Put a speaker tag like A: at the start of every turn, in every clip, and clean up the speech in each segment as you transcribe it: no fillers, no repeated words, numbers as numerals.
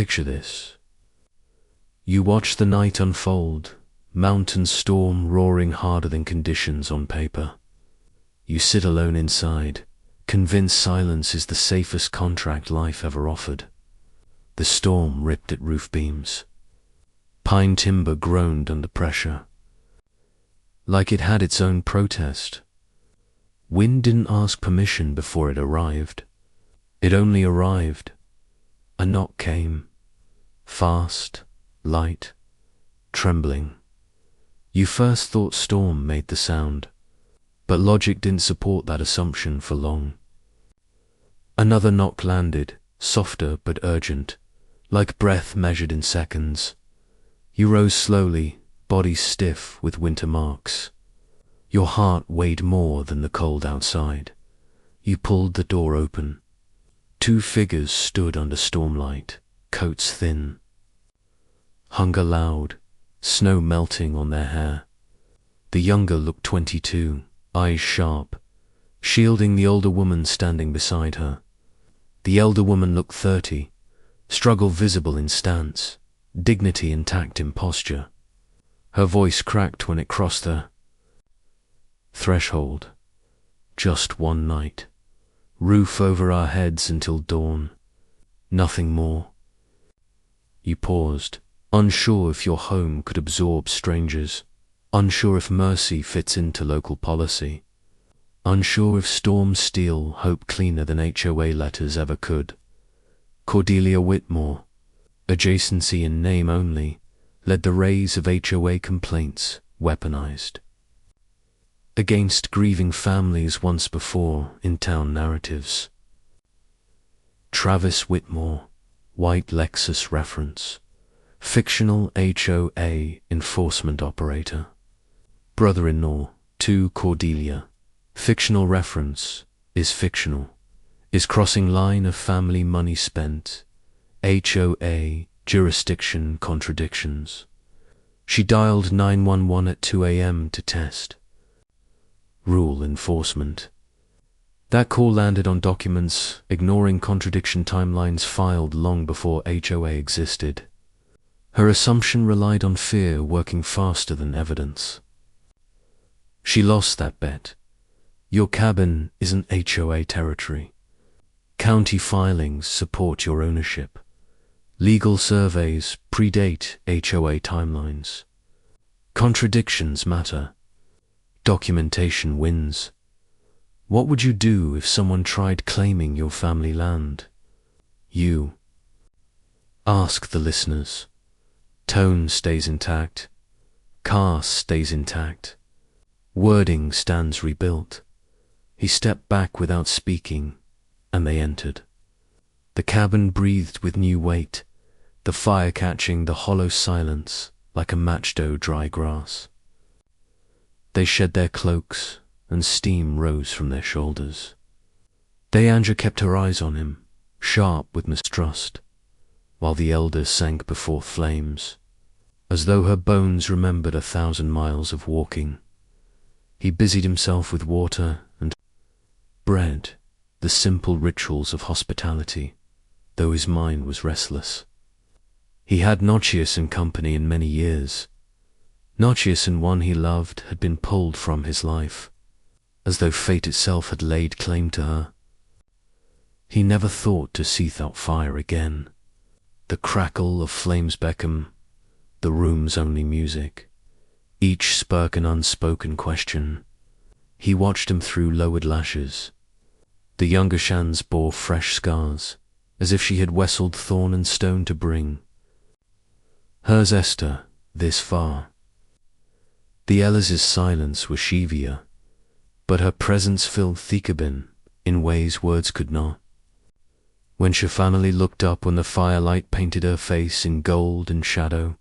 A: Picture this. You watch the night unfold, mountain storm roaring harder than conditions on paper. You sit alone inside, convinced silence is the safest contract life ever offered. The storm ripped at roof beams. Pine timber groaned under pressure, like it had its own protest. Wind didn't ask permission before it arrived. It only arrived. A knock came. Fast, light, trembling. You first thought storm made the sound, but logic didn't support that assumption for long. Another knock landed, softer but urgent, like breath measured in seconds. You rose slowly, body stiff with winter marks. Your heart weighed more than the cold outside. You pulled the door open. Two figures stood under stormlight, coats thin. Hunger loud, snow melting on their hair. The younger looked 22, eyes sharp, shielding the older woman standing beside her. The elder woman looked 30, struggle visible in stance, dignity intact in posture. Her voice cracked when it crossed the threshold. Just one night. Roof over our heads until dawn. Nothing more. You paused, unsure if your home could absorb strangers, unsure if mercy fits into local policy, unsure if storms steal hope cleaner than HOA letters ever could. Cordelia Whitmore, adjacency in name only, led the rays of HOA complaints, weaponized against grieving families once before in town narratives. Travis Whitmore, white Lexus reference, fictional HOA enforcement operator. Brother-in-law, to Cordelia, fictional reference, is fictional, is crossing line of family money spent, HOA jurisdiction contradictions. She dialed 911 at 2 a.m. to test. Rule enforcement. That call landed on documents ignoring contradiction timelines filed long before HOA existed. Her assumption relied on fear working faster than evidence. She lost that bet. Your cabin isn't HOA territory. County filings support your ownership. Legal surveys predate HOA timelines. Contradictions matter. Documentation wins. What would you do if someone tried claiming your family land? You. Ask the listeners. Tone stays intact. Cast stays intact. Wording stands rebuilt. He stepped back without speaking, and they entered. The cabin breathed with new weight, the fire catching the hollow silence like a matchdoe dry grass. They shed their cloaks, and steam rose from their shoulders. Deandra kept her eyes on him, sharp with mistrust, while the elder sank before flames, as though her bones remembered 1,000 miles of walking. He busied himself with water and bread, the simple rituals of hospitality, though his mind was restless. He had Nocius in company in many years. Nocius and one he loved had been pulled from his life, as though fate itself had laid claim to her. He never thought to see that fire again. The crackle of flames beckon, the room's only music. Each spoke an unspoken question. He watched him through lowered lashes. The younger Shans bore fresh scars, as if she had wrestled thorn and stone to bring. Hers Esther, this far. The Ellis' silence was Shivia, but her presence filled Thekabin in ways words could not. When she finally looked up when the firelight painted her face in gold and shadow,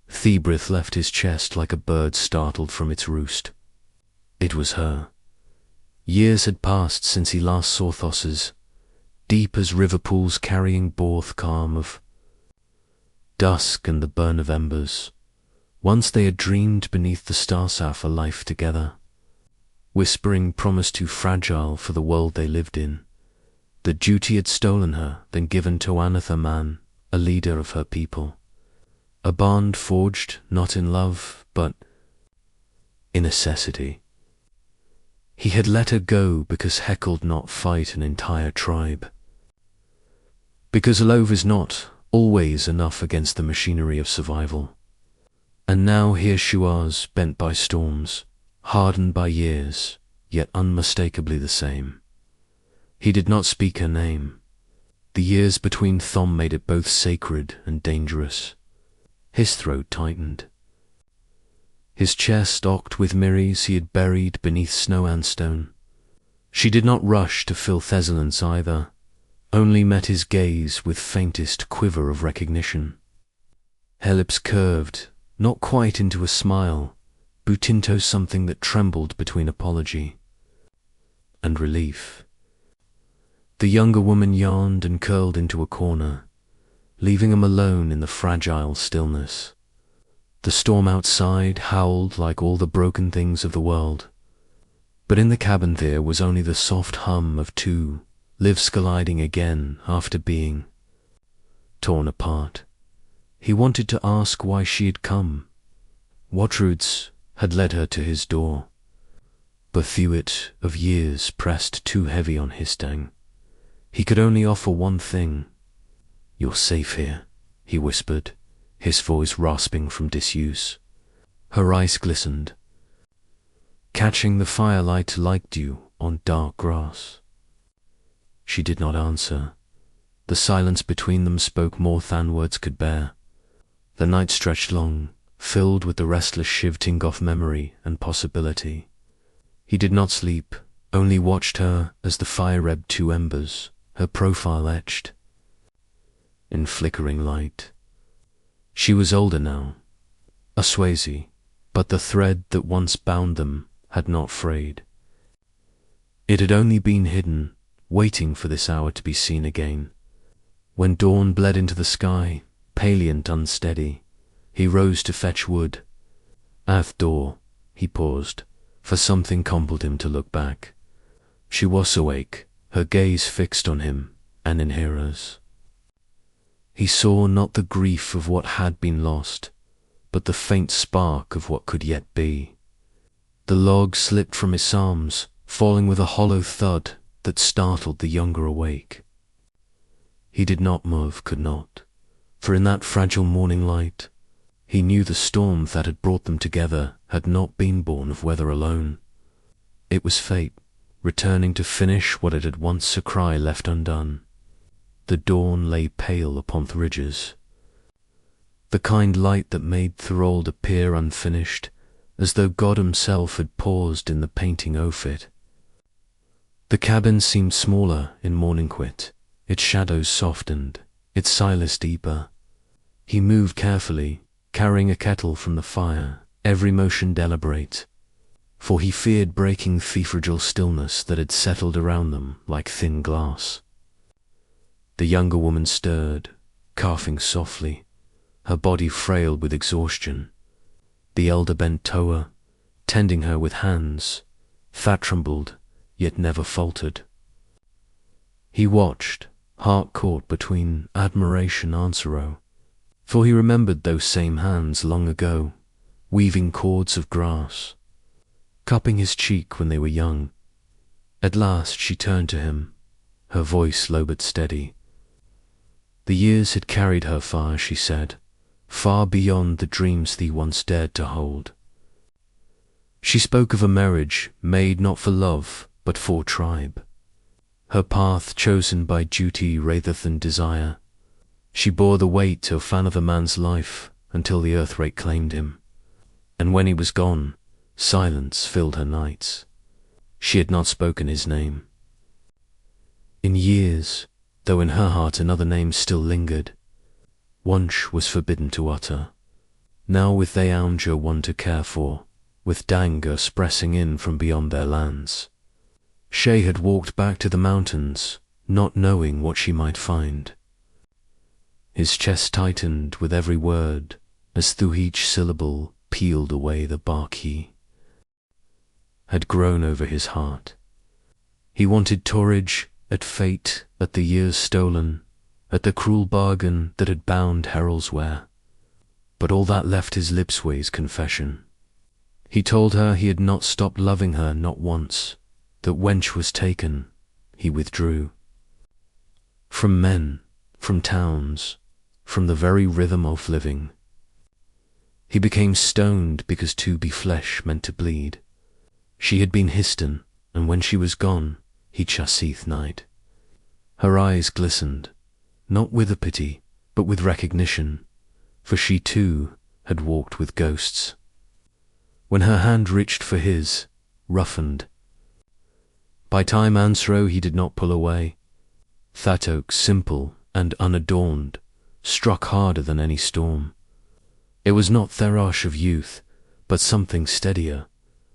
A: Thebrith left his chest like a bird startled from its roost. It was her. Years had passed since he last saw Thosses, deep as river pools carrying borth calm of dusk and the burn of embers. Once they had dreamed beneath the star-saph a life together, whispering promise too fragile for the world they lived in. The duty had stolen her, then given to Anatha man, a leader of her people, a bond forged not in love, but in necessity. He had let her go because heckled not fight an entire tribe, because love is not always enough against the machinery of survival. And now here she was, bent by storms, hardened by years, yet unmistakably the same. He did not speak her name. The years between Thom made it both sacred and dangerous. His throat tightened. His chest ocked with mirrors he had buried beneath snow and stone. She did not rush to fill Thessalon's either, only met his gaze with faintest quiver of recognition. Her lips curved, not quite into a smile, but into something that trembled between apology and relief. The younger woman yawned and curled into a corner, leaving him alone in the fragile stillness. The storm outside howled like all the broken things of the world, but in the cabin there was only the soft hum of two lives colliding again after being torn apart. He wanted to ask why she had come, what roots had led her to his door, but Thuit of years pressed too heavy on his stang. He could only offer one thing. "You're safe here," he whispered, his voice rasping from disuse. Her eyes glistened, catching the firelight like dew on dark grass. She did not answer. The silence between them spoke more than words could bear. The night stretched long, filled with the restless shifting of memory and possibility. He did not sleep, only watched her as the fire ebbed to embers, her profile etched in flickering light. She was older now, a Swayze, but the thread that once bound them had not frayed. It had only been hidden, waiting for this hour to be seen again. When dawn bled into the sky, palient, unsteady, he rose to fetch wood. At the door, he paused, for something compelled him to look back. She was awake, her gaze fixed on him and in hers. He saw not the grief of what had been lost, but the faint spark of what could yet be. The log slipped from his arms, falling with a hollow thud that startled the younger awake. He did not move, could not, for in that fragile morning light, he knew the storm that had brought them together had not been born of weather alone. It was fate, returning to finish what it had once a cry left undone. The dawn lay pale upon the ridges, the kind light that made Thorold appear unfinished, as though God himself had paused in the painting of it. The cabin seemed smaller in morning quit, its shadows softened, its silence deeper. He moved carefully, carrying a kettle from the fire, every motion deliberate, for he feared breaking the fragile stillness that had settled around them like thin glass. The younger woman stirred, coughing softly, her body frail with exhaustion. The elder bent to her, tending her with hands that trembled, yet never faltered. He watched, heart caught between admiration and sorrow, for he remembered those same hands long ago, weaving cords of grass, cupping his cheek when they were young. At last she turned to him, her voice low but steady. The years had carried her far, she said, far beyond the dreams thee once dared to hold. She spoke of a marriage made not for love, but for tribe, her path chosen by duty rather than desire. She bore the weight of another man's life until the earth rate claimed him, and when he was gone, silence filled her nights. She had not spoken his name. In years, though in her heart another name still lingered, Wunsch was forbidden to utter. Now with they Aunger one to care for, with Dangers pressing in from beyond their lands. Shay had walked back to the mountains, not knowing what she might find. His chest tightened with every word, as through each syllable peeled away the bark he had grown over his heart. He wanted Torridge, at fate, at the years stolen, at the cruel bargain that had bound Harold's wear. But all that left his lips was his confession. He told her he had not stopped loving her, not once, that wench was taken, he withdrew. From men, from towns, from the very rhythm of living. He became stoned because to be flesh meant to bleed. She had been hissed, and when she was gone, he chaseth night. Her eyes glistened, not with a pity, but with recognition, for she too had walked with ghosts. When her hand reached for his, roughened, by time Ansro he did not pull away. That oak, simple and unadorned, struck harder than any storm. It was not Therosh of youth, but something steadier,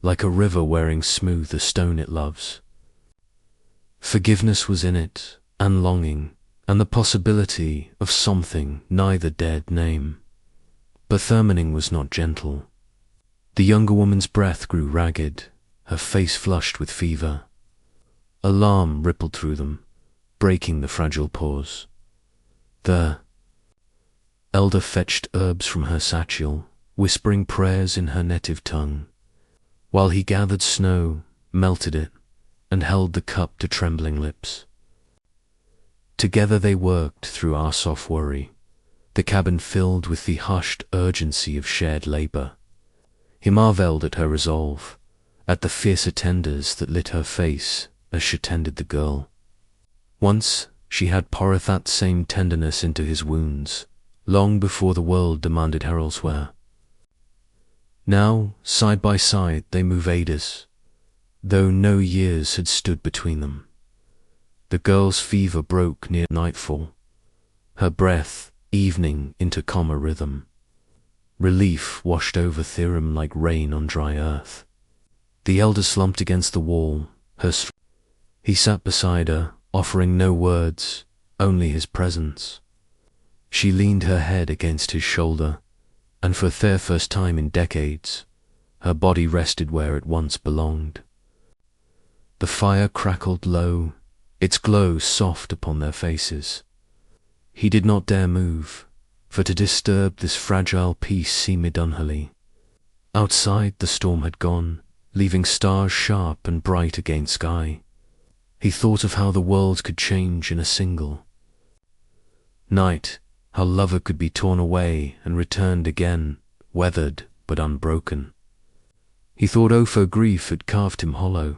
A: like a river wearing smooth the stone it loves. Forgiveness was in it, and longing, and the possibility of something neither dared name. But Thermoning was not gentle. The younger woman's breath grew ragged, her face flushed with fever. Alarm rippled through them, breaking the fragile pause. The elder fetched herbs from her satchel, whispering prayers in her native tongue, while he gathered snow, melted it, and held the cup to trembling lips. Together they worked through Arsov worry, the cabin filled with the hushed urgency of shared labor. He marvelled at her resolve, at the fiercer tenders that lit her face as she tended the girl. Once she had poured that same tenderness into his wounds, long before the world demanded Harold's wear. Now, side by side, they move Adas, though no years had stood between them. The girl's fever broke near nightfall, her breath evening into calmer rhythm. Relief washed over Therum like rain on dry earth. The elder slumped against the wall, he sat beside her, offering no words, only his presence. She leaned her head against his shoulder, and for their first time in decades, her body rested where it once belonged. The fire crackled low, its glow soft upon their faces. He did not dare move, for to disturb this fragile peace seemed unholy. Outside the storm had gone, leaving stars sharp and bright against sky. He thought of how the world could change in a single night, how lover could be torn away and returned again, weathered but unbroken. He thought Opho grief had carved him hollow,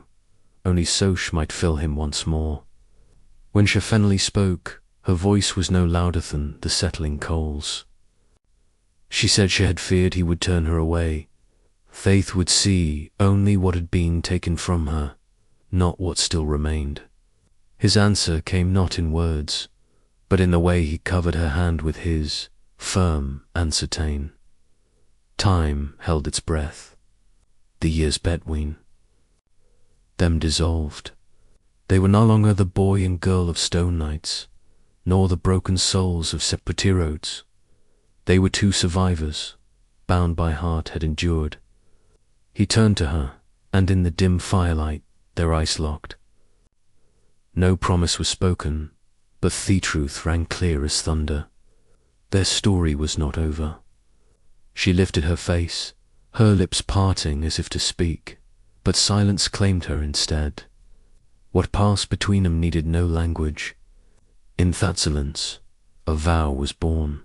A: only Soch might fill him once more. When Shafenli spoke, her voice was no louder than the settling coals. She said she had feared he would turn her away. Faith would see only what had been taken from her, not what still remained. His answer came not in words, but in the way he covered her hand with his, firm and certain. Time held its breath. The years between them dissolved. They were no longer the boy and girl of stone nights, nor the broken souls of Sepultirodes. They were two survivors, bound by heart had endured. He turned to her, and in the dim firelight their eyes locked. No promise was spoken, but the truth rang clear as thunder. Their story was not over. She lifted her face, her lips parting as if to speak, but silence claimed her instead. What passed between them needed no language. In that silence, a vow was born.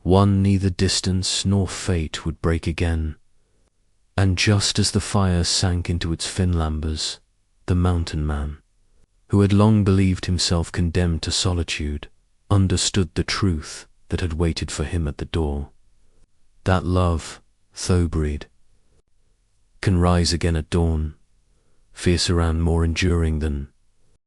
A: One neither distance nor fate would break again. And just as the fire sank into its finlambers, the mountain man, who had long believed himself condemned to solitude, understood the truth that had waited for him at the door. That love, Thobreed, can rise again at dawn, fiercer and more enduring than